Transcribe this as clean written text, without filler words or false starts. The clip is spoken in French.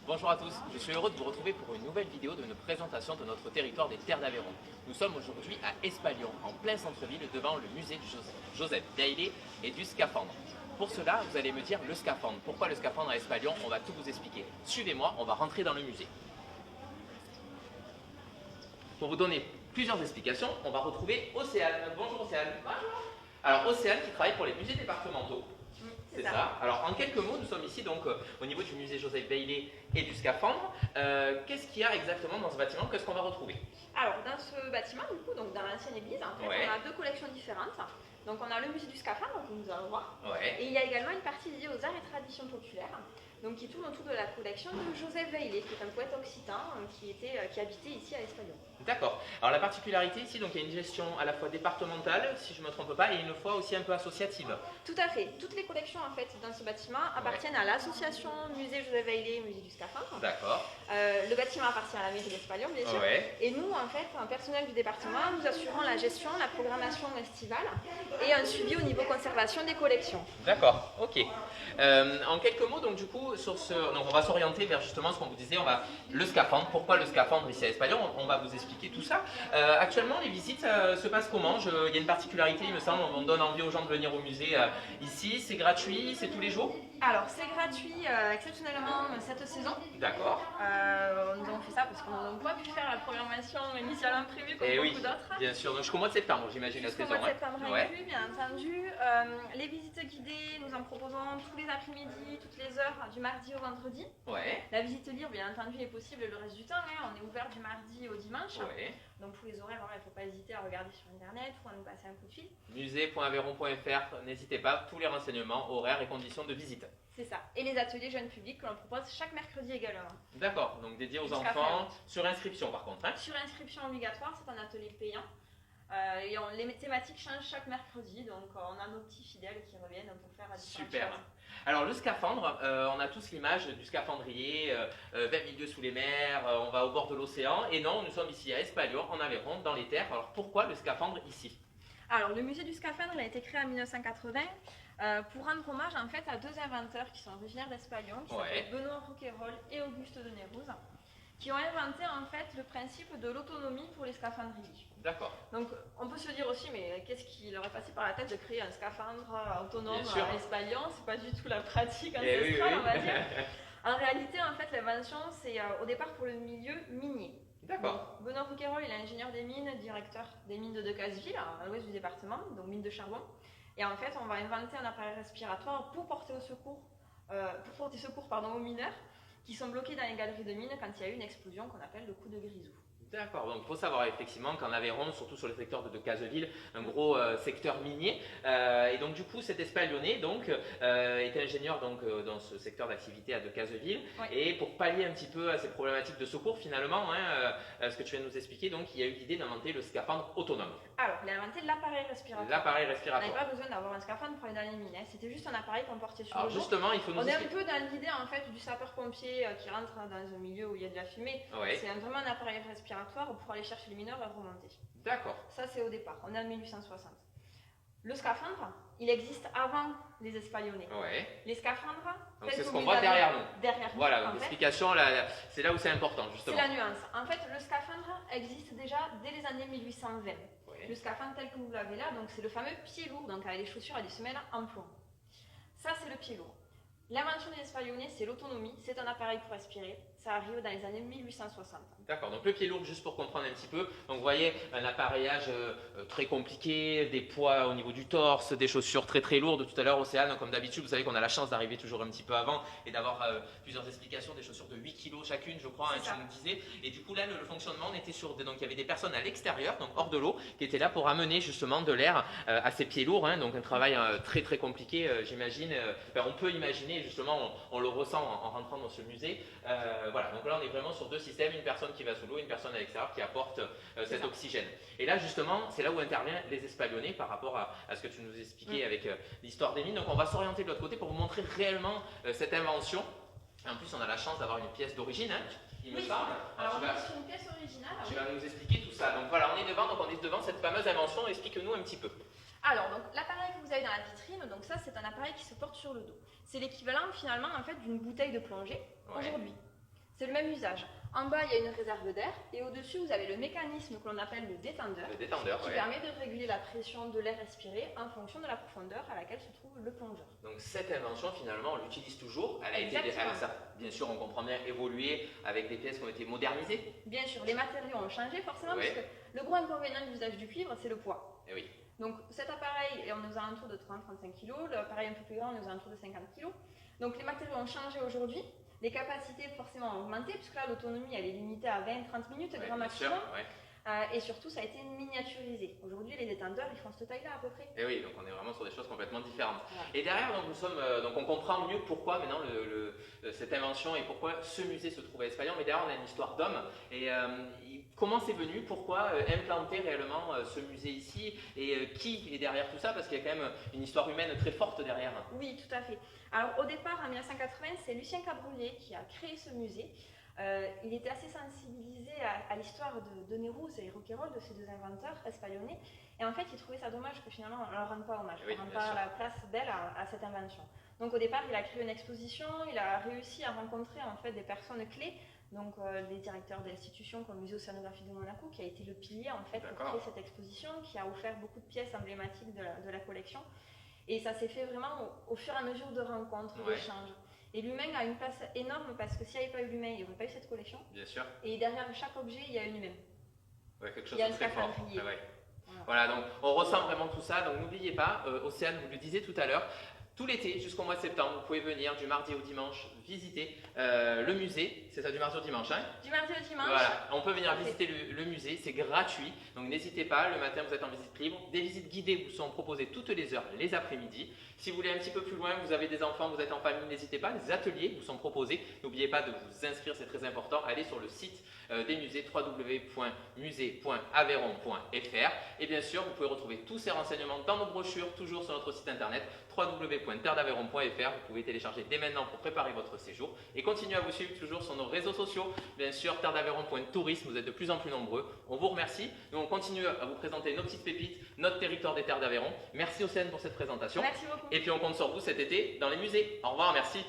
Bonjour à tous, je suis heureux de vous retrouver pour une nouvelle vidéo de une présentation de notre territoire des Terres d'Aveyron. Nous sommes aujourd'hui à Espalion, en plein centre-ville, devant le musée du Joseph Dailly et du scaphandre. Pour cela, vous allez me dire le scaphandre. Pourquoi le scaphandre à Espalion? On va tout vous expliquer. Suivez-moi, on va rentrer dans le musée. Pour vous donner plusieurs explications, on va retrouver Océane. Bonjour Océane. Bonjour. Alors Océane qui travaille pour les musées départementaux. C'est ça. Alors en quelques mots, nous sommes ici donc au niveau du musée Joseph Dailly et du scaphandre. Qu'est-ce qu'il y a exactement dans ce bâtiment? Qu'est-ce qu'on va retrouver? Alors dans ce bâtiment, du coup, donc dans l'ancienne église, en fait, on a deux collections différentes. Donc on a le musée du scaphandre que nous allons voir. Et il y a également une partie dédiée aux arts et traditions populaires, donc qui tourne autour de la collection de Joseph Dailly, qui est un poète occitan qui habitait ici à Espalion. D'accord. Alors la particularité ici, donc il y a une gestion à la fois départementale, si je ne me trompe pas, et une fois aussi un peu associative. Tout à fait. Toutes les collections en fait dans ce bâtiment appartiennent à l'association Musée Joseph Dailly et Musée du scaphandre. D'accord. Le bâtiment appartient à la mairie d'Espalion, bien sûr. Et nous, en fait, un personnel du département, nous assurons la gestion, la programmation estivale et un suivi au niveau conservation des collections. D'accord, ok. En quelques mots, donc du coup, donc on va s'orienter vers justement ce qu'on vous disait, le scaphandre. Pourquoi le scaphandre ici à Espalion? On va vous expliquer tout ça. Actuellement, les visites se passent comment? Il y a une particularité, il me semble, on donne envie aux gens de venir au musée ici. C'est gratuit, c'est tous les jours? Alors, c'est gratuit exceptionnellement cette saison. D'accord. Nous avons fait ça parce qu'on n'a pas pu faire la programmation initialement prévue comme beaucoup d'autres. Bien sûr, donc jusqu'au mois de septembre, j'imagine, la saison. Jusqu'au mois de septembre inclus, bien entendu. Les visites guidées, nous en proposons tous les après-midi, toutes les heures, du mardi au vendredi. La visite libre, bien entendu, est possible le reste du temps. On est ouvert du mardi au dimanche. Donc pour les horaires, il ne faut pas hésiter à regarder sur internet ou à nous passer un coup de fil. Musée.aveyron.fr, n'hésitez pas, tous les renseignements, horaires et conditions de visite. C'est ça. Et les ateliers jeunes publics que l'on propose chaque mercredi également. D'accord, donc dédié aux enfants, sur inscription par contre. Sur inscription obligatoire, c'est un atelier payant. Les thématiques changent chaque mercredi, donc on a nos petits fidèles qui reviennent pour faire différentes choses. Alors le scaphandre, on a tous l'image du scaphandrier, 20 milieux sous les mers, on va au bord de l'océan, et non, nous sommes ici à Espalion, en Aveyron, dans les terres. Alors pourquoi le scaphandre ici? Alors le musée du scaphandre a été créé en 1980 pour rendre hommage en fait à deux inventeurs qui sont originaires d'Espalion, qui s'appellent Benoît Rouquayrol et Auguste de Nérouze, qui ont inventé en fait le principe de l'autonomie pour les scaphandriers. D'accord. Donc on peut se dire aussi, mais qu'est-ce qui leur est passé par la tête de créer un scaphandre autonome à Espalion? C'est pas du tout la pratique ancestrale, on va dire. En réalité, en fait, l'invention, c'est au départ pour le milieu minier. D'accord. Benoît Rouquayrol, il est ingénieur des mines, directeur des mines de Decazeville, à l'ouest du département, donc mine de charbon. Et en fait, on va inventer un appareil respiratoire pour porter secours aux mineurs qui sont bloqués dans les galeries de mines quand il y a eu une explosion qu'on appelle le coup de grisou. D'accord, donc il faut savoir effectivement qu'en Aveyron, surtout sur le secteur de Decazeville, un gros secteur minier, et donc du coup cet Espalionnais est ingénieur dans ce secteur d'activité à Decazeville, et pour pallier un petit peu à ces problématiques de secours finalement, ce que tu viens de nous expliquer, donc il y a eu l'idée d'inventer le scaphandre autonome. Alors, il a inventé l'appareil respiratoire. L'appareil respiratoire. On n'avait pas besoin d'avoir un scaphandre pour aller dans les mines, c'était juste un appareil qu'on portait sur le dos. Alors justement, il faut nous expliquer. On est un peu dans l'idée en fait du sapeur-pompier qui rentre dans un milieu où il y a de la fumée. C'est vraiment un appareil respiratoire pour aller chercher les mineurs et remonter. D'accord. Ça c'est au départ, on est en 1860. Le scaphandre, il existe avant les Espalionnais. Les scaphandres, c'est ce qu'on voit derrière nous. Voilà, donc l'explication, c'est là où c'est important justement. C'est la nuance. En fait, le scaphandre existe déjà dès les années 1820. Le scaphandre tel que vous l'avez là, donc c'est le fameux pied lourd, donc avec les chaussures et les semelles en plomb. Ça c'est le pied lourd. L'invention des Espalionnais, c'est l'autonomie, c'est un appareil pour respirer. Ça arrive dans les années 1860. D'accord, donc le pied lourd, juste pour comprendre un petit peu, donc vous voyez un appareillage très compliqué, des poids au niveau du torse, des chaussures très très lourdes. Tout à l'heure, Océane, comme d'habitude, vous savez qu'on a la chance d'arriver toujours un petit peu avant et d'avoir plusieurs explications, des chaussures de 8 kg chacune, je crois, tu nous disais. Et du coup là, le fonctionnement, on était sur donc il y avait des personnes à l'extérieur, donc hors de l'eau, qui étaient là pour amener justement de l'air à ces pieds lourds, donc un travail très très compliqué, j'imagine. On peut imaginer, justement, on le ressent en rentrant dans ce musée. Voilà, donc là on est vraiment sur deux systèmes, une personne qui va sous l'eau, une personne à l'extérieur qui apporte cet oxygène. Et là justement, c'est là où interviennent les Espalionnais par rapport à ce que tu nous expliquais avec l'histoire des mines. Donc on va s'orienter de l'autre côté pour vous montrer réellement cette invention. En plus on a la chance d'avoir une pièce d'origine, il me semble. Alors on est sur une pièce originale. Tu vas nous expliquer tout ça. Donc voilà, on est devant cette fameuse invention, explique-nous un petit peu. Alors, donc l'appareil que vous avez dans la vitrine, donc ça c'est un appareil qui se porte sur le dos. C'est l'équivalent finalement en fait d'une bouteille de plongée aujourd'hui. C'est le même usage. En bas, il y a une réserve d'air et au-dessus, vous avez le mécanisme que l'on appelle le détendeur, qui permet de réguler la pression de l'air expiré en fonction de la profondeur à laquelle se trouve le plongeur. Donc cette invention, finalement, on l'utilise toujours. Elle a bien sûr, on comprend bien, évolué avec des pièces qui ont été modernisées. Bien sûr, les matériaux ont changé forcément, parce que le gros inconvénient de l'usage du cuivre, c'est le poids. Et oui. Donc cet appareil, on est aux alentours de 30-35 kg, l'appareil un peu plus grand, on est aux alentours de 50 kg. Donc les matériaux ont changé aujourd'hui. Les capacités forcément ont augmenté, puisque là l'autonomie elle est limitée à 20-30 minutes, grand maximum. Et surtout ça a été miniaturisé. Aujourd'hui les détendeurs ils font cette taille là à peu près. Et oui, donc on est vraiment sur des choses complètement différentes. Et derrière donc on comprend mieux pourquoi maintenant cette invention et pourquoi ce musée se trouve à Espalion, mais derrière on a une histoire d'homme. Et comment c'est venu, pourquoi implanter réellement ce musée ici et qui est derrière tout ça, parce qu'il y a quand même une histoire humaine très forte derrière. Oui, tout à fait. Alors au départ, en 1980, c'est Lucien Cabrolier qui a créé ce musée. Il était assez sensibilisé à l'histoire de Nérouse et Rouquayrol, de ces deux inventeurs espagnolais. Et en fait, il trouvait ça dommage que finalement on ne leur rende pas hommage, on ne rende pas la place d'elle à cette invention. Donc au départ, il a créé une exposition, il a réussi à rencontrer en fait des personnes clés, donc des directeurs d'institutions comme le Musée océanographique de Monaco, qui a été le pilier en fait pour créer cette exposition, qui a offert beaucoup de pièces emblématiques de la collection. Et ça s'est fait vraiment au fur et à mesure de rencontres, d'échanges. Et l'humain a une place énorme parce que s'il n'y avait pas eu l'humain, il n'y aurait pas eu cette collection. Bien sûr. Et derrière chaque objet, il y a un humain. Quelque chose de très fort. Voilà, donc on ressent vraiment tout ça. Donc n'oubliez pas, Océane, vous le disiez tout à l'heure, tout l'été jusqu'au mois de septembre, vous pouvez venir du mardi au dimanche visiter le musée. C'est ça, du mardi au dimanche, hein? Du mardi au dimanche. Voilà, on peut venir visiter le musée, c'est gratuit. Donc n'hésitez pas, le matin vous êtes en visite libre. Des visites guidées vous sont proposées toutes les heures, les après-midi. Si vous voulez un petit peu plus loin, vous avez des enfants, vous êtes en famille, n'hésitez pas. Des ateliers vous sont proposés. N'oubliez pas de vous inscrire, c'est très important. Allez sur le site des musées www.musée.aveyron.fr. Et bien sûr, vous pouvez retrouver tous ces renseignements dans nos brochures, toujours sur notre site internet www.terredaveyron.fr. Vous pouvez télécharger dès maintenant pour préparer votre séjour et continuez à vous suivre toujours sur nos réseaux sociaux. Bien sûr, terredaveyron.tourisme, vous êtes de plus en plus nombreux. On vous remercie. Nous, on continue à vous présenter nos petites pépites, notre territoire des Terres d'Aveyron. Merci Océane pour cette présentation. Merci beaucoup. Et puis on compte sur vous cet été dans les musées. Au revoir, merci.